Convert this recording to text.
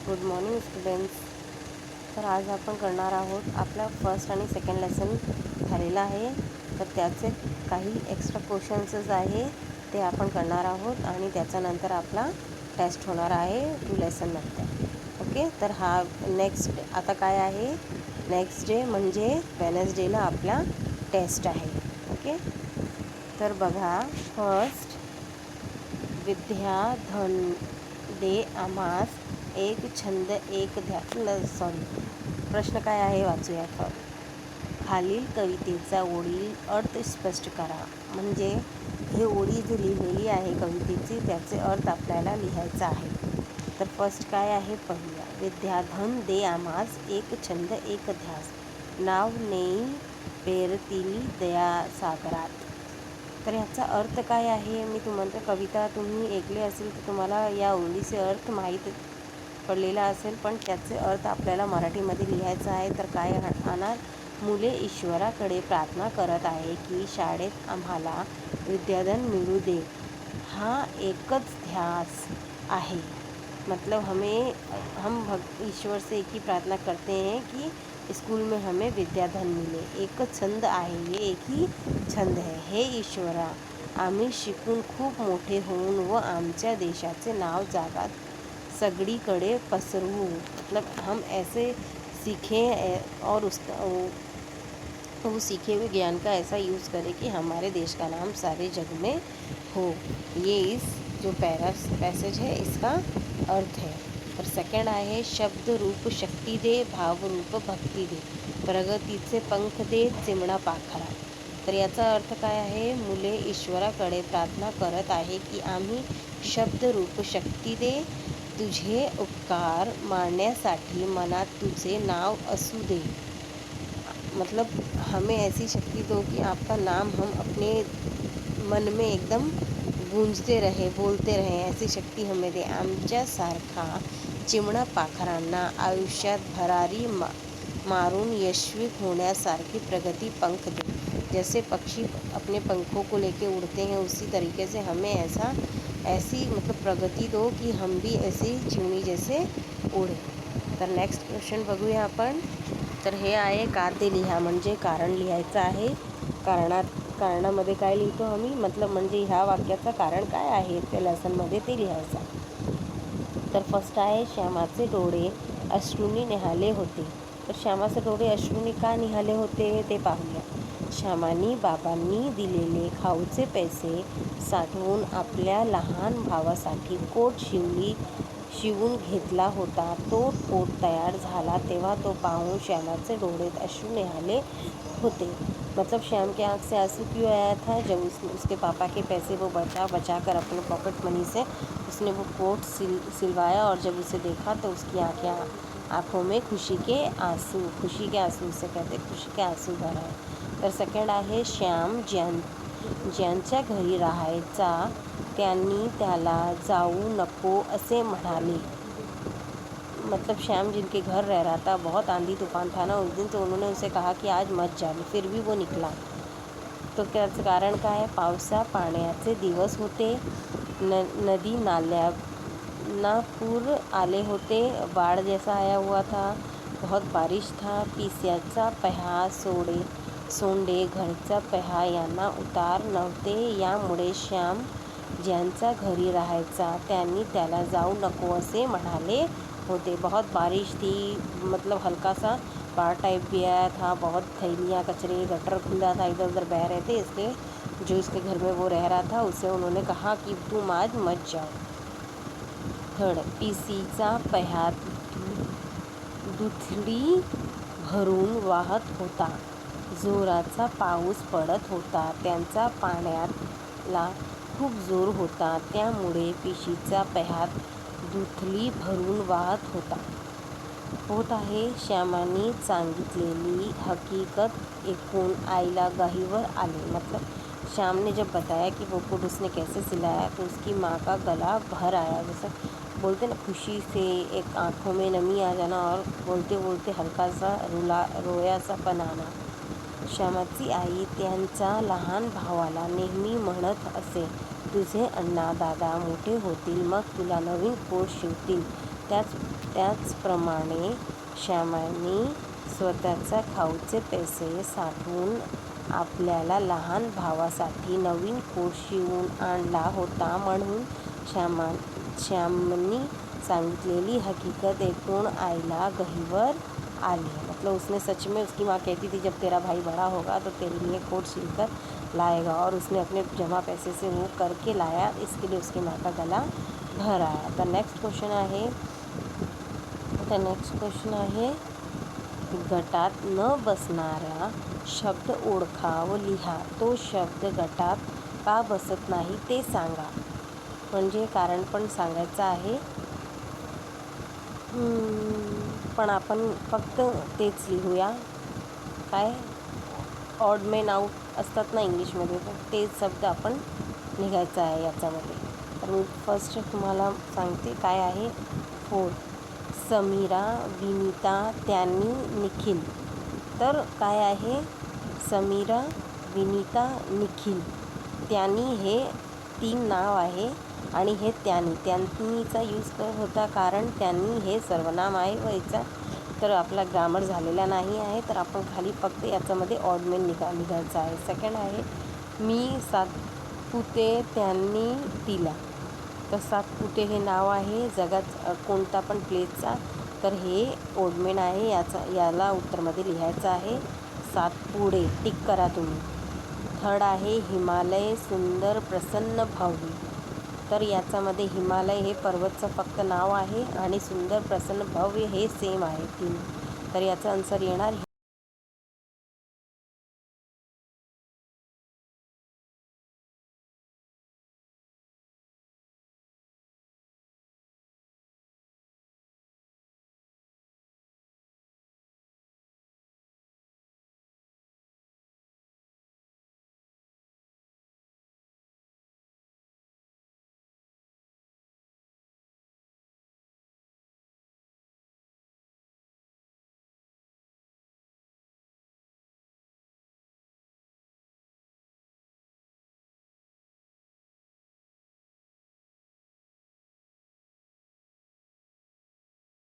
Good morning students. तर आज आपण करणार आहोत आपला फर्स्ट आणि सेकंड लेसन झालेला आहे. तर त्याचे काही एक्स्ट्रा क्वेश्चन्सच आहे ते आपण करणार आहोत आणि त्याच्यानंतर आपला टेस्ट होणार आहे 2 लेसननंतर. ओके. तर हा नेक्स्ट आता काय आहे, नेक्स्ट डे म्हणजे वेनसडेला आपला टेस्ट आहे. ओके. तर बघा, फर्स्ट विद्याधन दे आम्हास एक छंद एक प्रश्न काय आहे वाचूया. खालील कवितेचा ओळी अर्थ स्पष्ट करा. म्हणजे हे ओळी जी लिहिलेली आहे कवितेची त्याचे अर्थ आपल्याला लिहायचा आहे. तर फर्स्ट काय आहे, पहिला, विद्याधन दे आम्हास एक छंद एक ध्यास, नाव नेई पेरतील दया सागरात. तर ह्याचा अर्थ काय आहे, मी तुम्हाला कविता तुम्ही ऐकली असेल तर तुम्हाला या ओळीचे अर्थ माहीत पडलेला असेल, पण त्याचे अर्थ आपल्याला मराठीमध्ये लिहायचा आहे. तर काय राहणार, मुले ईश्वराकडे प्रार्थना करत आहे की शाळेत आम्हाला विद्याधन मिळू दे. हा एकच ध्यास आहे. मतलब हम ईश्वर से एक ही प्रार्थना करते हैं कि स्कूल में हमें विद्याधन मिले. एक छंद आहे, हे एक ही छंद आहे. हे ईश्वरा, आम्ही शिकून खूप मोठे होऊन व आमच्या देशाचे नाव जगात सगळीकडे पसरवू. मतलब हम ऐसे सीखें और उसका वो सीखे हुए ज्ञान का ऐसा यूज़ करें कि हमारे देश का नाम सारे जग में हो. ये इस जो पैसेज है इसका अर्थ है. तर सेकंड आहे, शब्द रूप शक्ती दे, भाव रूप भक्ती दे, प्रगतीचे पंख दे, चिमणा पाखरा. तर याचा अर्थ काय आहे, मुले ईश्वराकडे प्रार्थना करत आहे की आम्ही शब्द रूप शक्ती दे, तुझे उपकार मानण्यासाठी मनात तुझे नाव असू दे. मतलब हमें ऐसी शक्ति दो कि आपका नाम हम अपने मन में एकदम गूंजते रहे, बोलते रहे, ऐसी शक्ती हमें दे. आमच्यासारखा चिमणा पाखरांना आयुष्यात भरारी मारून यशस्वी होण्यासारखी प्रगति पंख दे. जैसे पक्षी अपने पंखों को लेके उड़ते हैं, उसी तरीके से हमें ऐसी मतलब प्रगति दो कि हम भी ऐसी चिमणी जैसे उडे. तर नेक्स्ट क्वेश्चन बघूया आपण. तर हे आहे, का ते लिहा. म्हणजे कारण लिहायचं आहे. कारणामध्ये काय लिहितो आम्ही, मतलब म्हणजे ह्या वाक्याचं कारण काय आहे त्या लेसनमध्ये ते लिहायचं. तर फर्स्ट आहे, श्यामाचे डोळे अश्रूंनी निहाले होते. तर श्यामाचे डोळे अश्रूंनी का निहाले होते ते पाहूया. श्यामानी बाबांनी दिलेले खाऊचे पैसे साठवून आपल्या लहान भावासाठी कोट शिवून घेतला होता. तो कोट तयार झाला तेव्हा तो पाहून श्यामाचे डोळे अश्रू निहाले होते. मतलब श्याम के आँख से आंसू क्यों आया था, जब उसके पापा के पैसे वो बचा कर अपने पॉकेट मनी से उसने वो कोट सिलवाया और जब उसे देखा तो उसकी आँखों में खुशी के आंसू उसे कहते खुशी के आंसू भर आए. तर सेकंड आहे, श्याम ज्यांच्या घरी राहायचा त्यांनी त्याला जाऊ नको असे म्हणाले. मतलब श्याम जिनके घर रह रहा था, बहुत आंधी तूफान था ना उस दिन, तो उन्होंने उसे कहा कि आज मत जा, फिर भी वो निकला. तो त्याचं कारण काय आहे, पावसा पाण्याचे दिवस होते, नदी नाल्यांना पूर आले होते, बाढ़ जैसा आया हुआ था, बहुत बारिश था, पिस्याचा पहा सोंडे घरचा पहा यांना उतार नव्हते. यामुळे श्याम ज्यांच्या घरी राहायचा त्यांनी त्याला जाऊ नको असे म्हणाले होते. बहुत बारिश थी, मतलब हल्का सा बाढ़ टाइप भी आया था, बहुत थैलियाँ कचरे गटर खुला था, इधर उधर बह रहे थे, इसलिए जो इसके घर में वो रह रहा था उसे उन्होंने कहा कि तुम आज मत जाओ. थर्ड, पिसीचा पह्यात दुथडी भरून वाहत होता, जोराचा पाऊस पडत होता, त्यांचा पाण्याला खूप जोर होता, त्यामुळे पिशीचा पह्यात दुथडी भरून वाहत होत आहे. श्यामाने सांगितलेली हकीकत ऐकून आईला गाहीवर आले. मतलब श्याम ने जब बताया कि वो कोट उसने कैसे सिलाया तो उसकी माँ का गला भर आया. जैसे बोलते ना, खुशी से एक आँखों में नमी आ जाना और बोलते बोलते हलका सा रोया सा पण आना. श्यामाची आई त्यांच्या लहान भावाला नेहमी म्हणत असे, तुझे अण्णा दादा मोठे होतील मग तुला नवीन कोट शिवतील, त्याचप्रमाणे श्यामाने स्वतःच्या खाऊचे पैसे साठवून आपल्या लहान भावासाठी नवीन कोट शिवून आणला होता. म्हणून श्यामने सांगितलेली हकीकत ऐकून आईला गहिवर आली. मतलब उसने सच में, उसकी माँ कहती थी जब तेरा भाई बड़ा होगा तो तेरे लिए कोट सिलकर लाएगा, और उसने अपने जमा पैसे से वो करके लाया. इसके लिए उसकी माँ का गला भर आया. तर नेक्स्ट क्वेश्चन आहे गटात न बसणारा शब्द ओळखा व लिहा. तो शब्द गटात का बसत नाही ते सांगा. म्हणजे कारण पण सांगायचं आहे, पण आपण फक्त तेच लिहूया. काय ऑड मेन आउट असतात ना इंग्लिशमध्ये, तर ते शब्द आपण लिहायचं आहे याच्यामध्ये. तर मी फर्स्ट तुम्हाला सांगते काय आहे. 4 समीरा, विनीता, त्यांनी, निखिल. तर काय आहे, समीरा, विनीता, निखिल. त्यांनी हे 3 नाव आहे आणि हे त्यांनीचा यूज करत होता कारण त्यांनी हे सर्वनाम आहे व याचा तर आपला ग्रामर झालेला नाही आहे. तर आपण खाली फक्त याच्यामध्ये ऑडमेन निघायचं आहे. सेकंड आहे मी सातपुते त्यांनी दिला. तर सातपुते हे नाव आहे जगात कोणता पण प्लेसचा, तर हे ओडमेन आहे. याला उत्तरमध्ये लिहायचं आहे सातपुडे. टिक करा तुम्ही. थर्ड आहे हिमालय, सुंदर, प्रसन्न, भव्य. तर याच्यामध्ये हिमालय हे पर्वतचं फक्त नाव आहे आणि सुंदर, प्रसन्न, भव्य हे सेम आहे 3. तर याचा आन्सर येणार